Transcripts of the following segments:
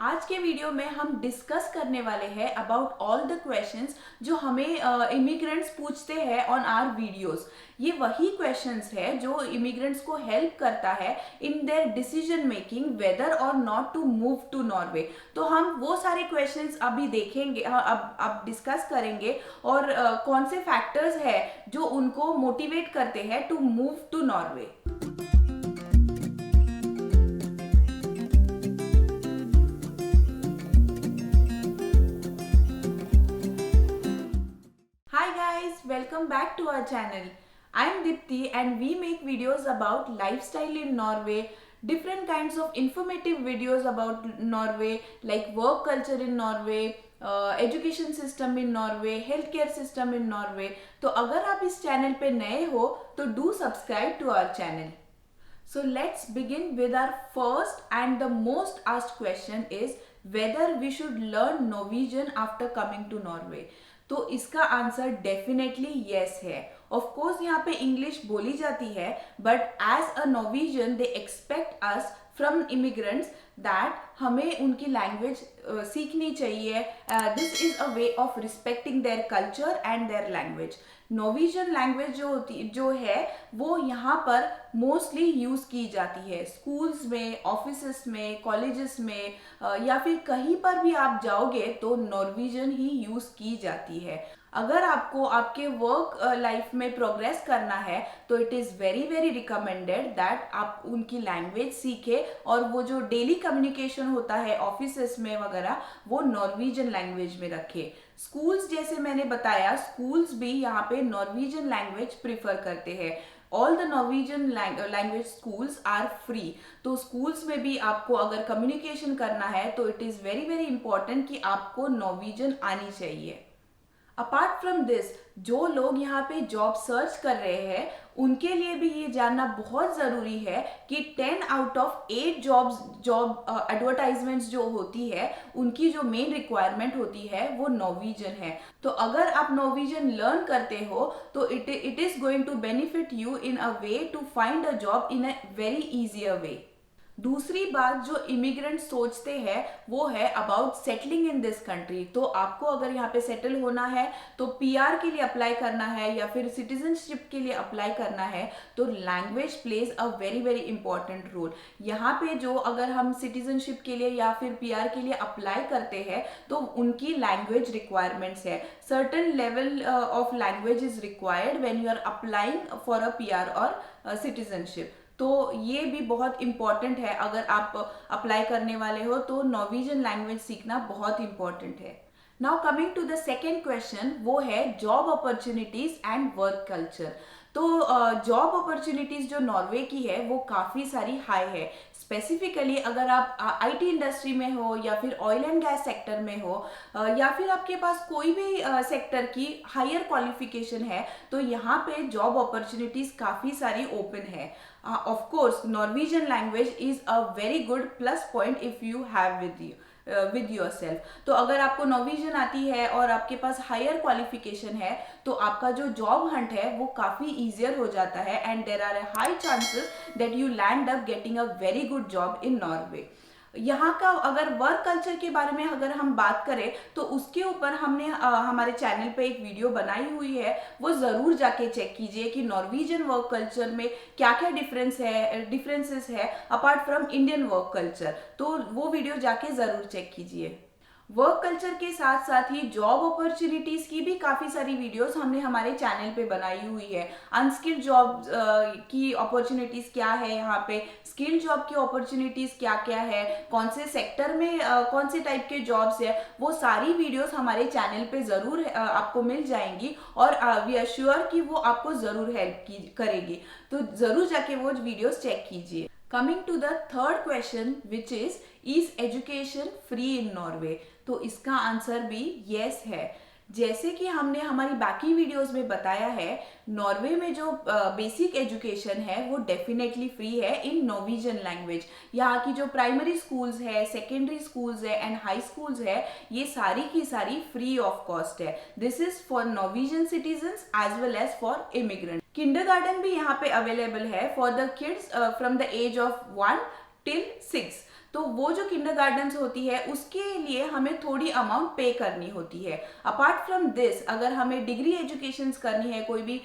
आज के वीडियो में हम डिस्कस करने वाले हैं अबाउट ऑल द क्वेश्चंस जो हमें इमिग्रेंट्स पूछते हैं ऑन आवर वीडियोस। ये वही क्वेश्चंस है जो इमिग्रेंट्स को हेल्प करता है in their decision making whether और not to move to Norway. तो हम वो सारे क्वेश्चंस अभी देखेंगे, अब डिस्कस करेंगे और कौन से फैक्टर्स है जो उनको मोटिवेट करते हैं to move to Norway. Hi guys, welcome back to our channel. I am Dipti and we make videos about lifestyle in Norway, different kinds of informative videos about Norway like work culture in Norway, education system in Norway, health care system in Norway. तो अगर आप इस channel पे नए हो तो do subscribe to our channel. So let's begin with our first and the most asked question is whether we should learn Norwegian after coming to Norway। तो इसका आंसर डेफिनेटली यस है। ऑफ कोर्स यहाँ पे English बोली जाती है but as a Norwegian they expect us from immigrants that हमें उनकी लैंग्वेज सीखनी चाहिए। This is a way of respecting their culture and their language. Norwegian language जो है वो यहाँ पर मोस्टली यूज़ की जाती है स्कूल्स में, ऑफिसेस में, कॉलेजेस में, या फिर कहीं पर भी आप जाओगे तो नॉर्वेजियन ही यूज़ की जाती है। अगर आपको आपके वर्क लाइफ में प्रोग्रेस करना है तो it is very very recommended that आप उनकी लैंग्वेज सीखें और वो जो डेली कम्युनिकेशन होता है ऑफिसेस में वगैरह वो नॉर्वेजियन लैंग्वेज में रखें। स्कूल्स जैसे मैंने बताया, स्कूल्स भी यहाँ पे नॉर्वेजियन लैंग्वेज प्रिफर करते हैं। All the Norwegian language schools are free. तो स्कूल्स में भी आपको अगर कम्युनिकेशन करना है तो it is very very important कि आपको नॉर्वेजियन आनी चाहिए। अपार्ट फ्रॉम दिस, जो लोग यहाँ पे जॉब सर्च कर रहे हैं उनके लिए भी ये जानना बहुत ज़रूरी है कि 10 आउट ऑफ 8 जॉब एडवर्टाइजमेंट्स जो होती है उनकी जो मेन रिक्वायरमेंट होती है वो नॉर्वेजियन है। तो अगर आप नॉर्वेजियन लर्न करते हो तो it is going to benefit you in a way to find a job in a very easier way. दूसरी बात जो इमिग्रेंट सोचते हैं वो है about settling in this country. तो आपको अगर यहाँ पे सेटल होना है तो पीआर के लिए अप्लाई करना है या फिर सिटीजनशिप के लिए अप्लाई करना है तो language plays a very very important role. यहाँ पे जो अगर हम सिटीजनशिप के लिए या फिर पीआर के लिए अप्लाई करते हैं तो उनकी लैंग्वेज रिक्वायरमेंट्स है। Certain level of language is required when you are applying for a PR और सिटीजनशिप। तो ये भी बहुत इंपॉर्टेंट है, अगर आप अप्लाई करने वाले हो तो नॉर्वेजियन लैंग्वेज सीखना बहुत इंपॉर्टेंट है। Now coming to the second question, वो है job opportunities and work culture. तो जॉब अपॉर्चुनिटीज जो नॉर्वे की है वो काफ़ी सारी हाई है। स्पेसिफिकली अगर आप आईटी इंडस्ट्री में हो या फिर ऑयल एंड गैस सेक्टर में हो या फिर आपके पास कोई भी सेक्टर की हायर क्वालिफिकेशन है तो यहाँ पे जॉब अपॉर्चुनिटीज काफ़ी सारी ओपन है। Of course Norwegian language is a very good plus point if you have with your self. तो अगर आपको नॉर्वेजियन आती है और आपके पास हायर क्वालिफिकेशन है तो आपका जो जॉब हंट है वो काफ़ी ईजियर हो जाता है and there are high chances that you land up getting a very good job in Norway. यहाँ का अगर वर्क कल्चर के बारे में अगर हम बात करें तो उसके ऊपर हमने हमारे चैनल पे एक वीडियो बनाई हुई है, वो ज़रूर जाके चेक कीजिए कि नॉर्वेजियन वर्क कल्चर में क्या क्या डिफरेंसेस है apart from Indian work culture. तो वो वीडियो जाके ज़रूर चेक कीजिए। वर्क कल्चर के साथ साथ ही जॉब अपॉर्चुनिटीज़ की भी काफ़ी सारी वीडियोस हमने हमारे चैनल पे बनाई हुई है। अनस्किल्ड जॉब की अपॉर्चुनिटीज़ क्या है, यहाँ पे स्किल्ड जॉब की अपॉर्चुनिटीज़ क्या क्या है, कौन से सेक्टर में कौन से टाइप के जॉब्स है, वो सारी वीडियोस हमारे चैनल पे ज़रूर आपको मिल जाएंगी और वी आर श्योर कि वो आपको ज़रूर हेल्प करेगी। तो ज़रूर जाके वो वीडियोस चेक कीजिए। Coming to the third question which is education free in Norway. तो इसका आंसर भी यस है। जैसे कि हमने हमारी बाकी वीडियोस में बताया है, नॉर्वे में जो बेसिक एजुकेशन है वो डेफिनेटली फ्री है इन नॉर्वेजियन लैंग्वेज। यहाँ की जो प्राइमरी स्कूल्स है, सेकेंडरी स्कूल्स है एंड हाई स्कूल्स है, ये सारी की सारी फ्री ऑफ कॉस्ट है। This is for Norwegian citizens as well as for immigrant. Kindergarten भी यहाँ पे अवेलेबल है for the kids from the age of 1 till 6। तो वो जो किंडरगार्टन होती है उसके लिए हमें थोड़ी अमाउंट पे करनी होती है। अपार्ट फ्रॉम दिस, अगर हमें डिग्री एजुकेशन करनी है, कोई भी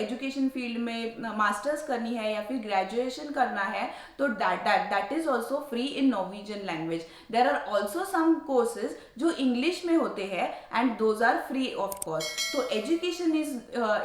एजुकेशन फील्ड में मास्टर्स करनी है या फिर ग्रेजुएशन करना है, तो that is also free in Norwegian language. There are also some courses जो इंग्लिश में होते हैं and those are free of cost. तो education is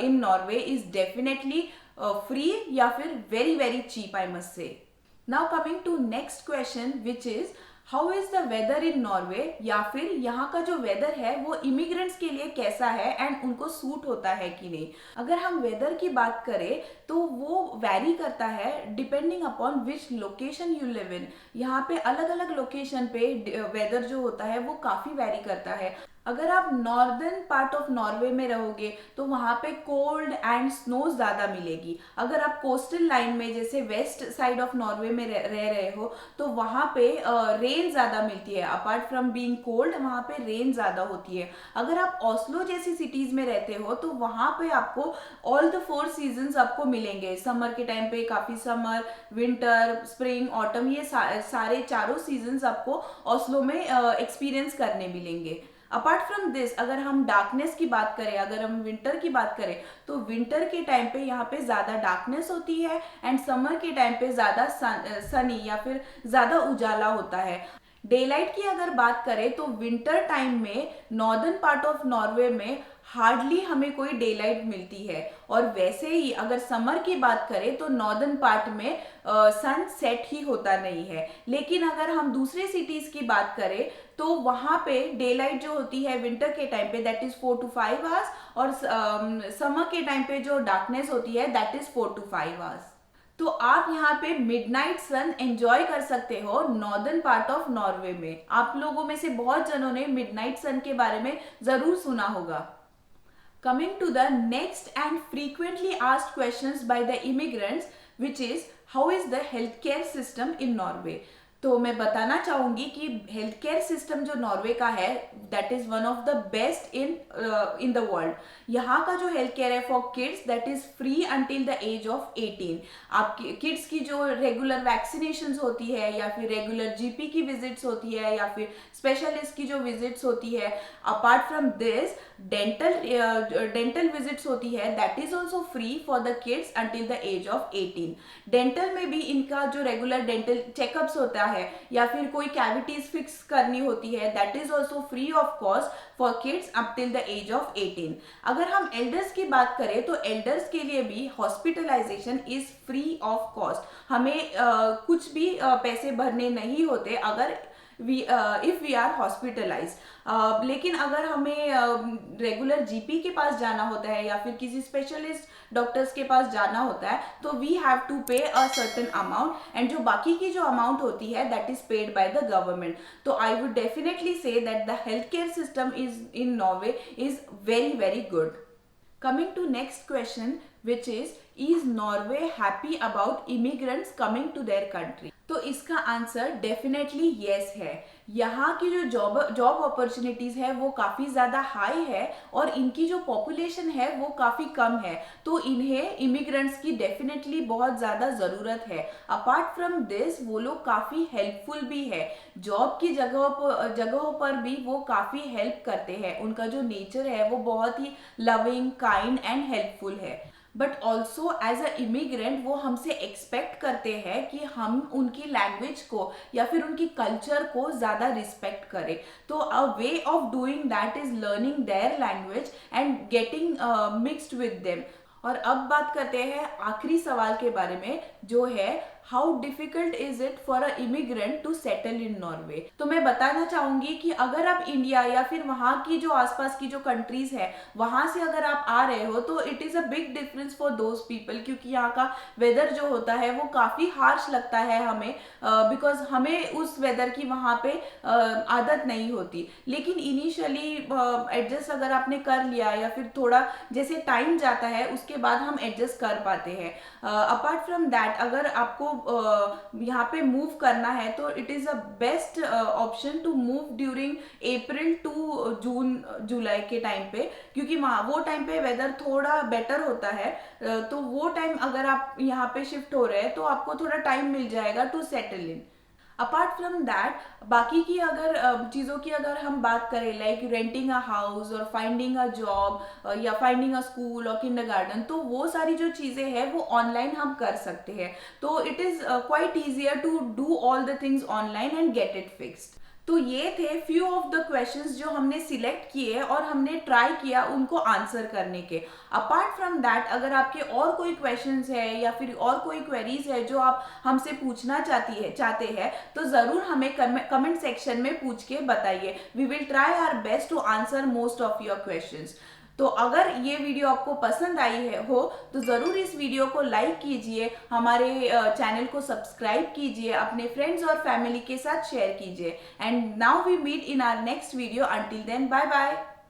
in Norway is definitely free या फिर very very cheap, I must say. Now coming to next question which is how is the weather in Norway, या फिर यहाँ का जो weather है वो इमिग्रेंट्स के लिए कैसा है एंड उनको सूट होता है कि नहीं। अगर हम वेदर की बात करें तो वो वैरी करता है depending upon which location you live in. यहाँ पे अलग अलग लोकेशन पे वेदर जो होता है वो काफ़ी वैरी करता है। अगर आप नॉर्दर्न पार्ट ऑफ नॉर्वे में रहोगे तो वहाँ पे कोल्ड एंड स्नो ज़्यादा मिलेगी। अगर आप कोस्टल लाइन में जैसे वेस्ट साइड ऑफ नॉर्वे में रह रहे हो तो वहाँ पे रेन ज़्यादा मिलती है। अपार्ट फ्रॉम बीइंग कोल्ड वहाँ पे रेन ज़्यादा होती है। अगर आप ओस्लो जैसी सिटीज़ में रहते हो तो वहाँ पे आपको ऑल द 4 सीजन्स आपको मिलेंगे। समर के टाइम पे काफ़ी समर, विंटर, स्प्रिंग, ऑटम, ये सारे चारों सीजन्स आपको ओस्लो में एक्सपीरियंस करने मिलेंगे। अपार्ट फ्रॉम दिस, अगर हम डार्कनेस की बात करें, अगर हम विंटर की बात करें तो विंटर के टाइम पे यहाँ पे ज़्यादा डार्कनेस होती है एंड समर के टाइम पे ज़्यादा सनी या फिर ज़्यादा उजाला होता है। डे लाइट की अगर बात करें तो विंटर टाइम में नॉर्दर्न पार्ट ऑफ नॉर्वे में हार्डली हमें कोई डे लाइट मिलती है, और वैसे ही अगर समर की बात करें तो नॉर्दर्न पार्ट में सन सेट ही होता नहीं है। लेकिन अगर हम दूसरे सिटीज़ की बात करें तो वहाँ पे डे लाइट जो होती है विंटर के टाइम पे दैट इज़ 4 to 5 आवर्स, और समर के टाइम पे जो डार्कनेस होती है दैट इज़ 4 to 5 आवर्स। तो आप यहाँ पे मिडनाइट सन एंजॉय कर सकते हो नॉर्दर्न पार्ट ऑफ नॉर्वे में। आप लोगों में से बहुत जनों ने मिडनाइट सन के बारे में ज़रूर सुना होगा। Coming to the next and frequently asked questions by the immigrants, which is how is the healthcare system in Norway? तो मैं बताना चाहूँगी कि हेल्थ केयर सिस्टम जो नॉर्वे का है that is one of the best in the world. यहाँ का जो हेल्थ केयर है for kids that is free until the age of 18। आपकी किड्स की जो रेगुलर वैक्सीनेशंस होती है या फिर रेगुलर जीपी की विजिट्स होती है या फिर स्पेशलिस्ट की जो विजिट्स होती है, apart from this dental visits होती है that is also free for the kids until the age of 18। Dental में भी इनका जो रेगुलर डेंटल चेकअप्स होता है या फिर कोई कैविटीज फिक्स करनी होती है that is also free of cost for kids up till the age of 18। अगर हम एल्डर्स की बात करें तो एल्डर्स के लिए भी hospitalization is free of cost. हमें कुछ भी पैसे भरने नहीं होते अगर इफ वी आर हॉस्पिटलाइज्ड। लेकिन अगर हमें रेगुलर जीपी के पास जाना होता है या फिर किसी स्पेशलिस्ट डॉक्टर्स के पास जाना होता है तो वी हैव टू पे अ सर्टेन अमाउंट, एंड जो बाकी की जो अमाउंट होती है that is paid by the government. तो I would definitely say that the health care system is in Norway is very very good. Coming to next question, which is Norway happy about immigrants coming to their country? तो इसका answer definitely yes है। यहाँ की जो job opportunities है वो काफ़ी ज़्यादा हाई है और इनकी जो पॉपुलेशन है वो काफ़ी कम है, तो इन्हें इमिग्रेंट्स की डेफिनेटली बहुत ज़्यादा ज़रूरत है। अपार्ट फ्रॉम दिस वो लोग काफ़ी हेल्पफुल भी है, जॉब की जगहों पर भी वो काफ़ी हेल्प करते हैं। उनका जो नेचर है वो बहुत ही लविंग, काइंड एंड हेल्पफुल है। But also as a immigrant वो हमसे एक्सपेक्ट करते हैं कि हम उनकी लैंग्वेज को या फिर उनकी कल्चर को ज़्यादा रिस्पेक्ट करें। तो a way of doing that is learning their language and getting mixed with them. और अब बात करते हैं आखिरी सवाल के बारे में, जो है how difficult is it for a immigrant to settle in Norway. तो मैं बताना चाहूंगी कि अगर आप इंडिया या फिर वहाँ की जो आसपास की जो कंट्रीज है वहाँ से अगर आप आ रहे हो तो it is a big difference for those people, क्योंकि यहाँ का वेदर जो होता है वो काफ़ी हार्श लगता है हमें, बिकॉज हमें उस वेदर की वहाँ पे आदत नहीं होती। लेकिन इनिशियली एडजस्ट अगर आपने कर लिया या फिर थोड़ा जैसे टाइम जाता है उसके बाद हम एडजस्ट कर पाते हैं। अपार्ट फ्रॉम दैट अगर आपको यहाँ पे मूव करना है तो it is a best option to move during April to June July के टाइम पे, क्योंकि वहाँ वो टाइम पे वेदर थोड़ा बेटर होता है। तो वो टाइम अगर आप यहाँ पे शिफ्ट हो रहे हैं तो आपको थोड़ा टाइम मिल जाएगा to settle in. Apart from that बाकी की अगर चीज़ों की अगर हम बात करें लाइक रेंटिंग अ हाउस और फाइंडिंग अ जॉब या फाइंडिंग अ स्कूल और किंडरगार्टन, तो वो सारी जो चीज़ें हैं वो ऑनलाइन हम कर सकते हैं। तो it is quite easier to do all the things online and get it fixed. तो ये थे फ्यू ऑफ द क्वेश्चंस जो हमने सिलेक्ट किए और हमने ट्राई किया उनको आंसर करने के। अपार्ट फ्रॉम दैट अगर आपके और कोई क्वेश्चंस है या फिर और कोई क्वेरीज है जो आप हमसे पूछना चाहते हैं तो ज़रूर हमें कमेंट सेक्शन में पूछ के बताइए। We will try our best to answer most of your questions. तो अगर ये वीडियो आपको पसंद आई हो तो ज़रूर इस वीडियो को लाइक कीजिए, हमारे चैनल को सब्सक्राइब कीजिए, अपने फ्रेंड्स और फैमिली के साथ शेयर कीजिए। And now we meet in our next video. Until then bye bye.